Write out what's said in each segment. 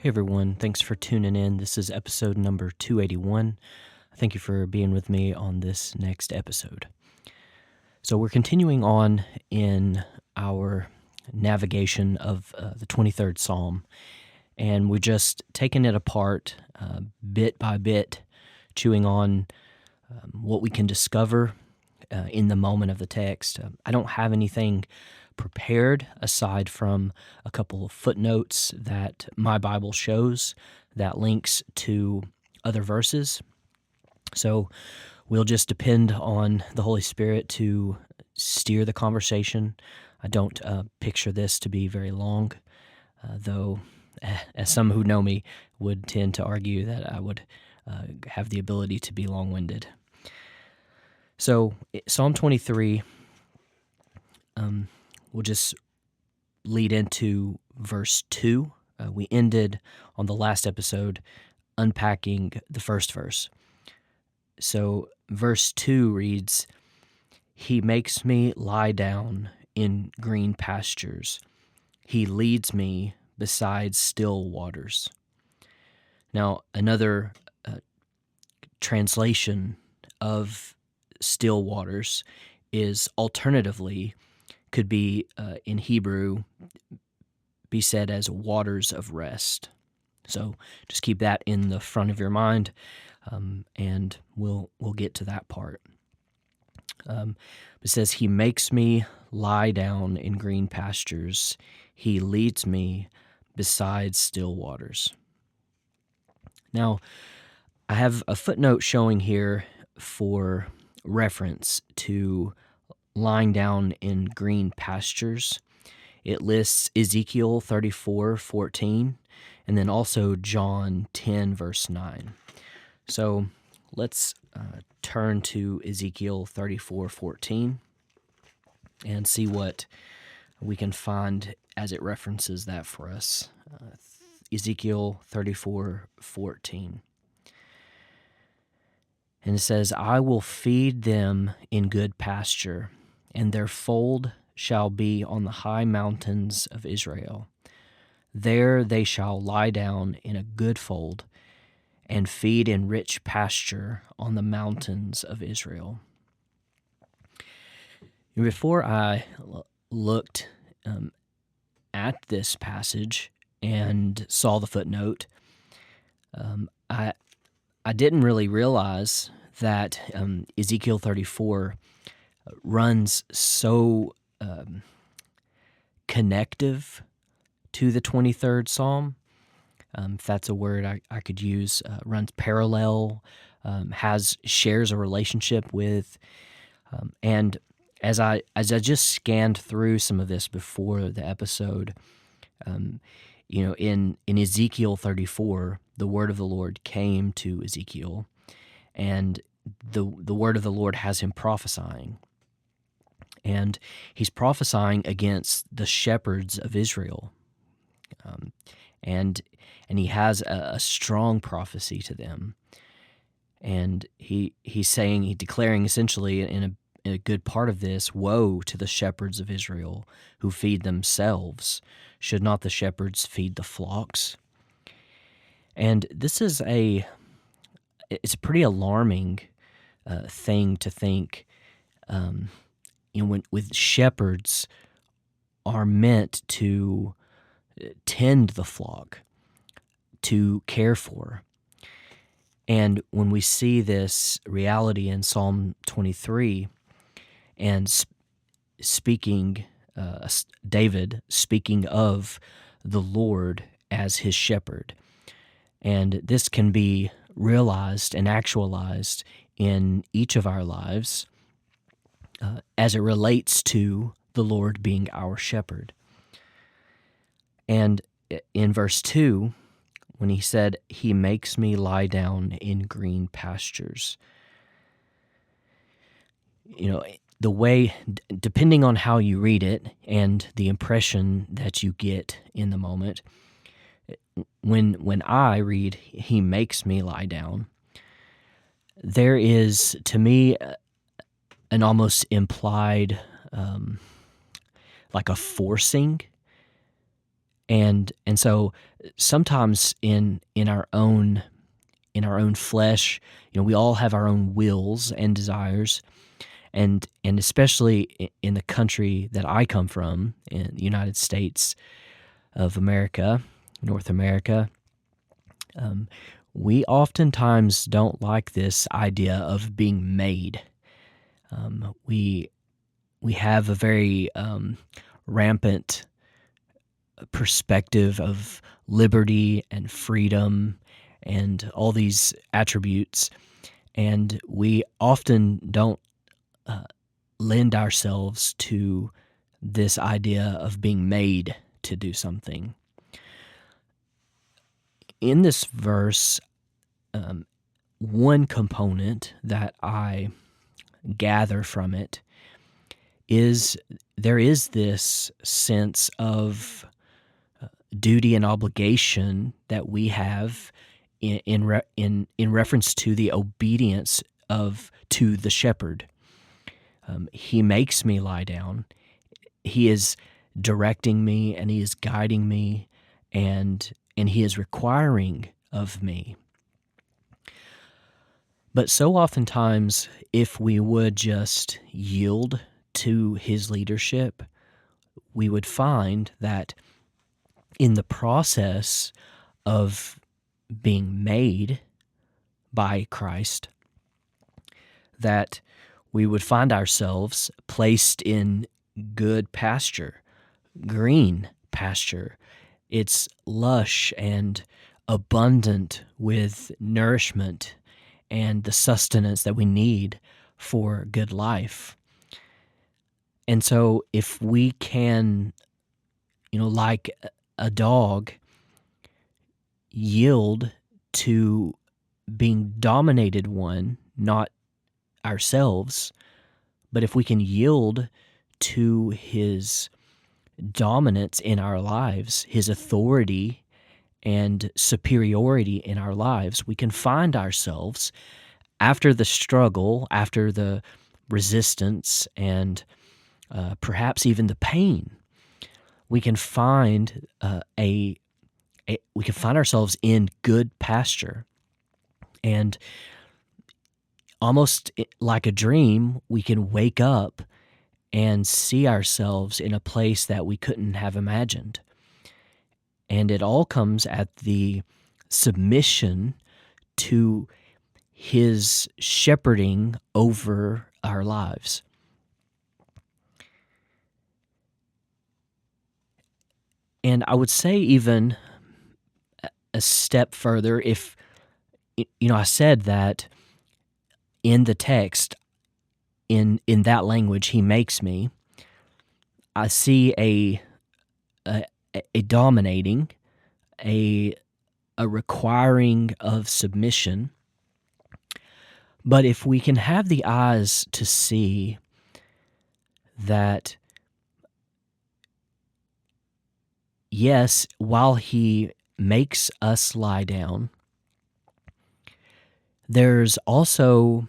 Hey everyone, thanks for tuning in. This is episode number 281. Thank you for being with me on this next episode. So, we're continuing on in our navigation of the 23rd Psalm, and we're just taking it apart bit by bit, chewing on what we can discover in the moment of the text. I don't have anything prepared aside from a couple of footnotes that my Bible shows that links to other verses. So we'll just depend on the Holy Spirit to steer the conversation. I don't picture this to be very long, though, as some who know me would tend to argue that I would have the ability to be long-winded. So Psalm 23, we'll just lead into verse 2. We ended on the last episode unpacking the first verse. So verse 2 reads, "He makes me lie down in green pastures. He leads me beside still waters." Now, another translation of still waters is alternatively could be in Hebrew be said as waters of rest. So just keep that in the front of your mind, and we'll get to that part. It says, "He makes me lie down in green pastures. He leads me beside still waters." Now, I have a footnote showing here for reference to lying down in green pastures. It lists Ezekiel 34:14 and then also John 10, verse 9. So let's turn to Ezekiel 34:14 and see what we can find as it references that for us. Ezekiel 34:14. And it says, "I will feed them in good pasture, and their fold shall be on the high mountains of Israel. There they shall lie down in a good fold, and feed in rich pasture on the mountains of Israel." Before I looked at this passage and saw the footnote, I didn't really realize that Ezekiel 34 runs so connective to the 23rd Psalm, if that's a word I could use, runs parallel, shares a relationship with, and as I just scanned through some of this before the episode, in Ezekiel 34, the word of the Lord came to Ezekiel, and the word of the Lord has him prophesying. And he's prophesying against the shepherds of Israel. And he has a strong prophecy to them. And he's declaring essentially in a good part of this, "Woe to the shepherds of Israel who feed themselves. Should not the shepherds feed the flocks?" And this is it's a pretty alarming thing to think. With shepherds are meant to tend the flock, to care for. And when we see this reality in Psalm 23 and David speaking of the Lord as his shepherd, and this can be realized and actualized in each of our lives as it relates to the Lord being our shepherd. And in verse 2, when he said, "He makes me lie down in green pastures," the way, depending on how you read it and the impression that you get in the moment, when I read, "He makes me lie down," there is, to me, an almost implied, like a forcing And so sometimes in our own flesh, we all have our own wills and desires, and especially in the country that I come from, in the United States of America, North America, we oftentimes don't like this idea of being made. We have a very rampant perspective of liberty and freedom and all these attributes, and we often don't lend ourselves to this idea of being made to do something. In this verse, one component that I gather from it is there is this sense of duty and obligation that we have in reference to the obedience to the shepherd. He makes me lie down. He is directing me, and he is guiding me, and he is requiring of me. But so oftentimes, if we would just yield to his leadership, we would find that in the process of being made by Christ, that we would find ourselves placed in good pasture, green pasture. It's lush and abundant with nourishment and the sustenance that we need for good life. And so if we can, like a dog, yield to being dominated one, not ourselves, but if we can yield to his dominance in our lives, his authority and superiority in our lives, we can find ourselves, after the struggle, after the resistance, and perhaps even the pain, we can find we can find ourselves in good pasture. And almost like a dream, we can wake up and see ourselves in a place that we couldn't have imagined. And it all comes at the submission to his shepherding over our lives. And I would say even a step further, if, I said that in the text, in that language, he makes me, I see a dominating, a requiring of submission. But if we can have the eyes to see that, yes, while he makes us lie down, there's also,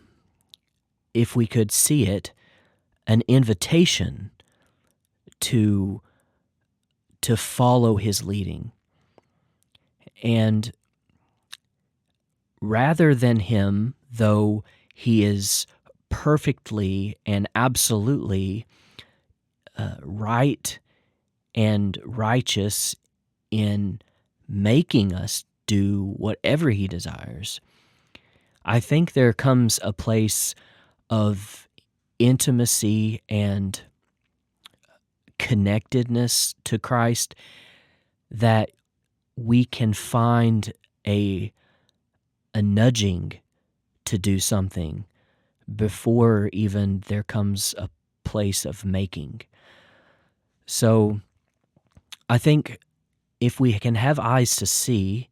if we could see it, an invitation to follow his leading. And rather than him, though he is perfectly and absolutely right and righteous in making us do whatever he desires, I think there comes a place of intimacy and connectedness to Christ that we can find a nudging to do something before even there comes a place of making. So I think if we can have eyes to see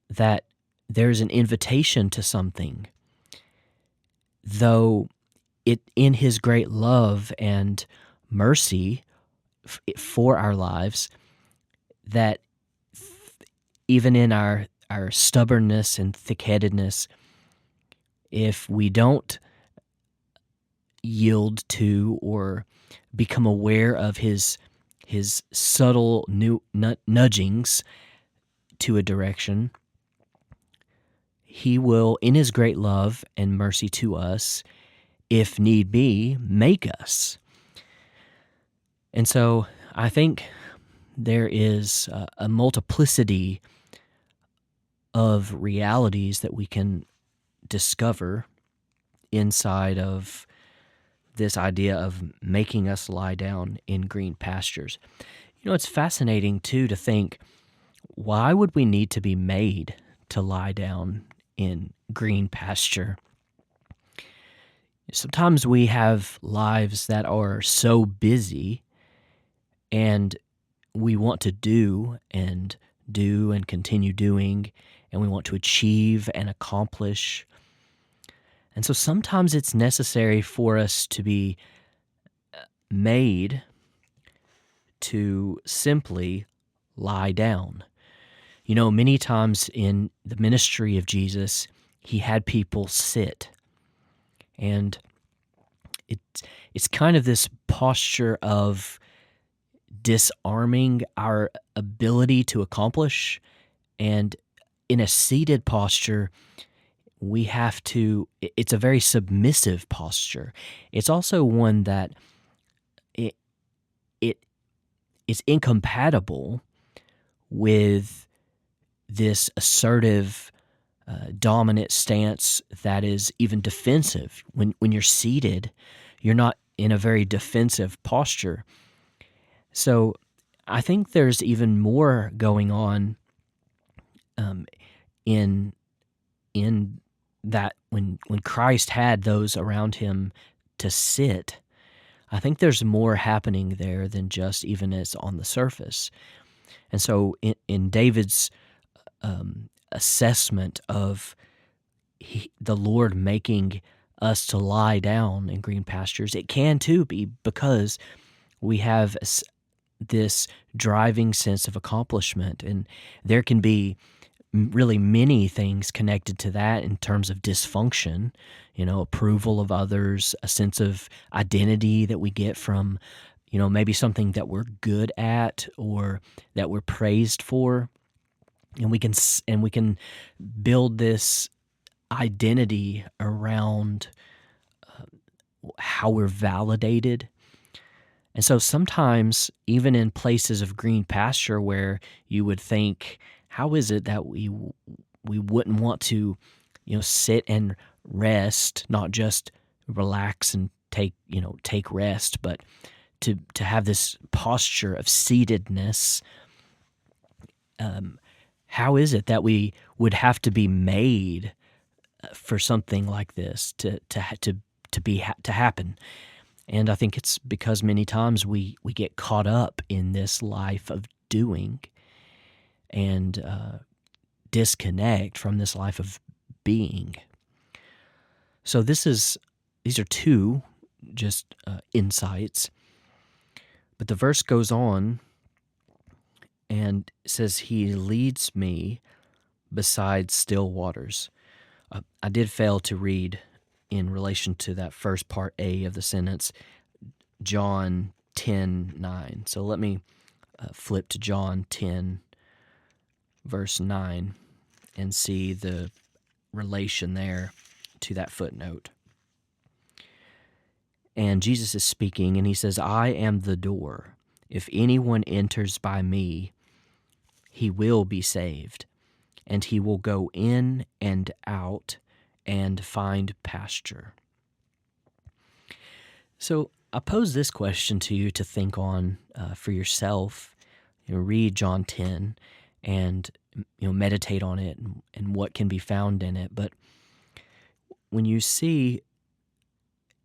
that there's an invitation to something, though it in his great love and mercy for our lives, that even in our stubbornness and thick-headedness, if we don't yield to or become aware of his his subtle nudgings to a direction, he will, in his great love and mercy to us, if need be, make us. And so I think there is a multiplicity of realities that we can discover inside of this idea of making us lie down in green pastures. It's fascinating too to think, why would we need to be made to lie down in green pasture? Sometimes we have lives that are so busy, and we want to do and continue doing, and we want to achieve and accomplish. And so sometimes it's necessary for us to be made to simply lie down. Many times in the ministry of Jesus, he had people sit. And it's kind of this posture of disarming our ability to accomplish. And in a seated posture, it's a very submissive posture. It's also one that it is incompatible with this assertive, dominant stance that is even defensive. When you're seated, you're not in a very defensive posture. So I think there's even more going on in that when Christ had those around him to sit. I think there's more happening there than just even as on the surface. And so in David's assessment of the Lord making us to lie down in green pastures, it can too be because we have this driving sense of accomplishment, and there can be really many things connected to that in terms of dysfunction, approval of others, a sense of identity that we get from, maybe something that we're good at or that we're praised for. And we can build this identity around how we're validated. And so sometimes, even in places of green pasture where you would think, how is it that we wouldn't want to, sit and rest, not just relax and take rest, but to have this posture of seatedness? How is it that we would have to be made for something like this to happen? And I think it's because many times we get caught up in this life of doing and disconnect from this life of being. So these are two just insights. But the verse goes on and says, he leads me beside still waters. I did fail to read in relation to that first part A of the sentence, John 10:9. So let me flip to John 10, verse 9, and see the relation there to that footnote. And Jesus is speaking, and he says, I am the door. If anyone enters by me, he will be saved, and he will go in and out and find pasture. So I pose this question to you to think on for yourself. Read John 10 and meditate on it and what can be found in it. But when you see,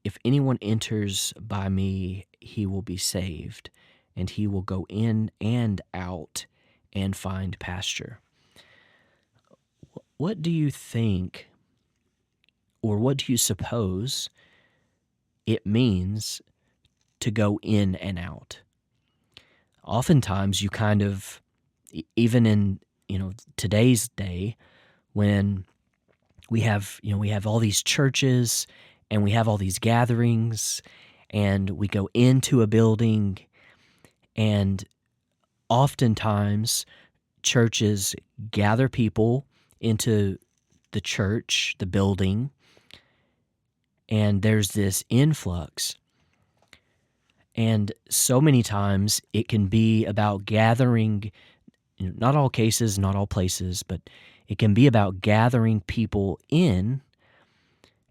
if anyone enters by me, he will be saved, and he will go in and out and find pasture. What do you think, or what do you suppose it means to go in and out? Oftentimes you kind of, even in today's day, when we have all these churches and we have all these gatherings and we go into a building And oftentimes, churches gather people into the church, the building, and there's this influx. And so many times it can be about gathering, not all cases, not all places, but it can be about gathering people in.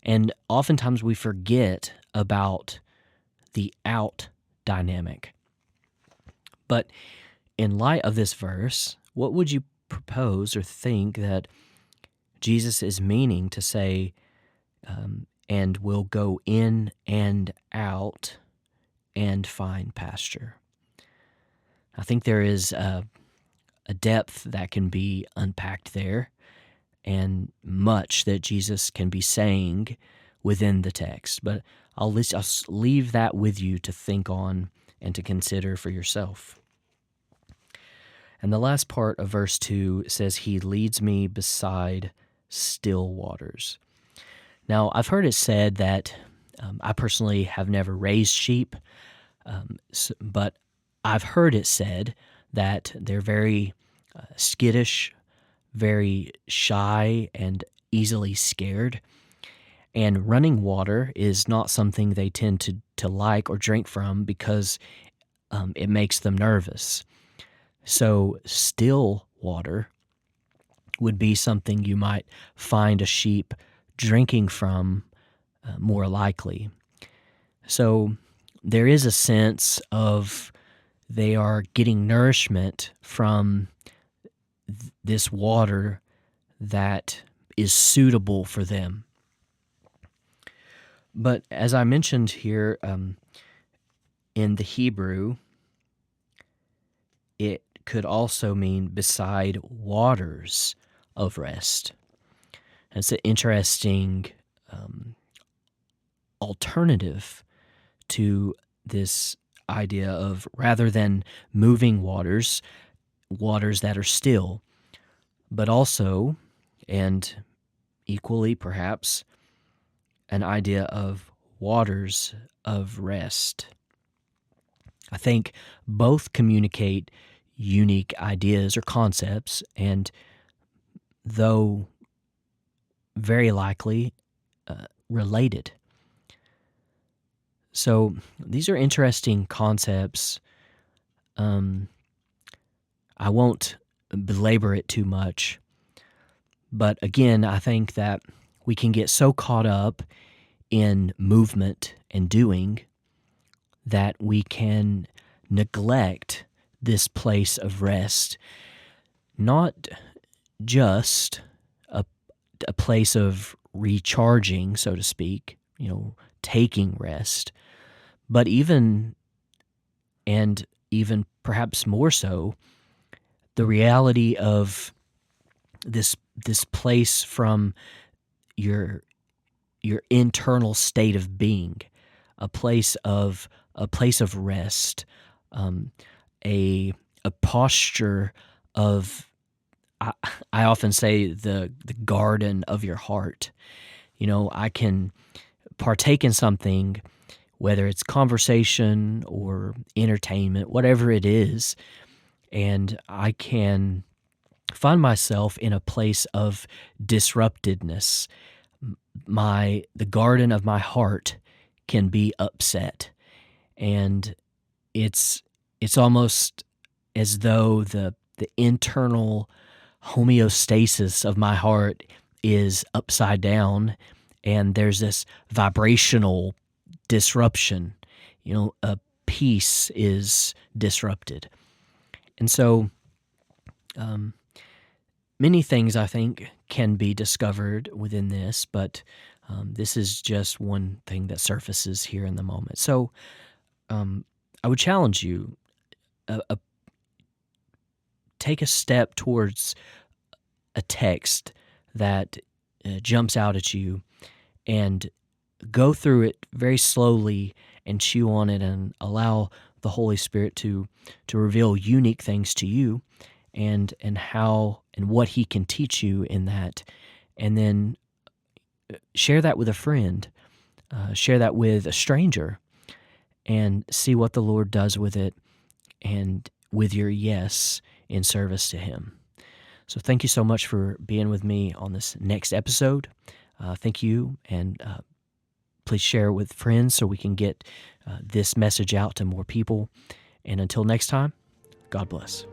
And oftentimes we forget about the out dynamic. But in light of this verse, what would you propose or think that Jesus is meaning to say, and will go in and out and find pasture? I think there is a depth that can be unpacked there, and much that Jesus can be saying within the text. But I'll leave that with you to think on and to consider for yourself. And the last part of verse 2 says, He leads me beside still waters. Now, I've heard it said that I personally have never raised sheep, but I've heard it said that they're very skittish, very shy, and easily scared. And running water is not something they tend to like or drink from because it makes them nervous. So still water would be something you might find a sheep drinking from more likely. So there is a sense of they are getting nourishment from this water that is suitable for them. But as I mentioned here, in the Hebrew, it could also mean beside waters of rest. And it's an interesting alternative to this idea of, rather than moving waters that are still, but also, and equally perhaps, an idea of waters of rest. I think both communicate unique ideas or concepts, and though very likely related. So these are interesting concepts. I won't belabor it too much, but again, I think that we can get so caught up in movement and doing that we can neglect this place of rest, not just a place of recharging, so to speak, taking rest, but even perhaps more so, the reality of this place from your internal state of being, a place of rest, a posture of, I often say, the garden of your heart. I can partake in something, whether it's conversation or entertainment, whatever it is, and I can find myself in a place of disruptedness. The garden of my heart can be upset, and it's almost as though the internal homeostasis of my heart is upside down, and there's this vibrational disruption. A peace is disrupted. And so many things, I think, can be discovered within this, but this is just one thing that surfaces here in the moment. So I would challenge you, take a step towards a text that jumps out at you and go through it very slowly and chew on it and allow the Holy Spirit to reveal unique things to you and how and what He can teach you in that. And then share that with a friend, share that with a stranger, and see what the Lord does with it, and with your yes in service to Him. So thank you so much for being with me on this next episode. Thank you, and please share it with friends so we can get this message out to more people. And until next time, God bless.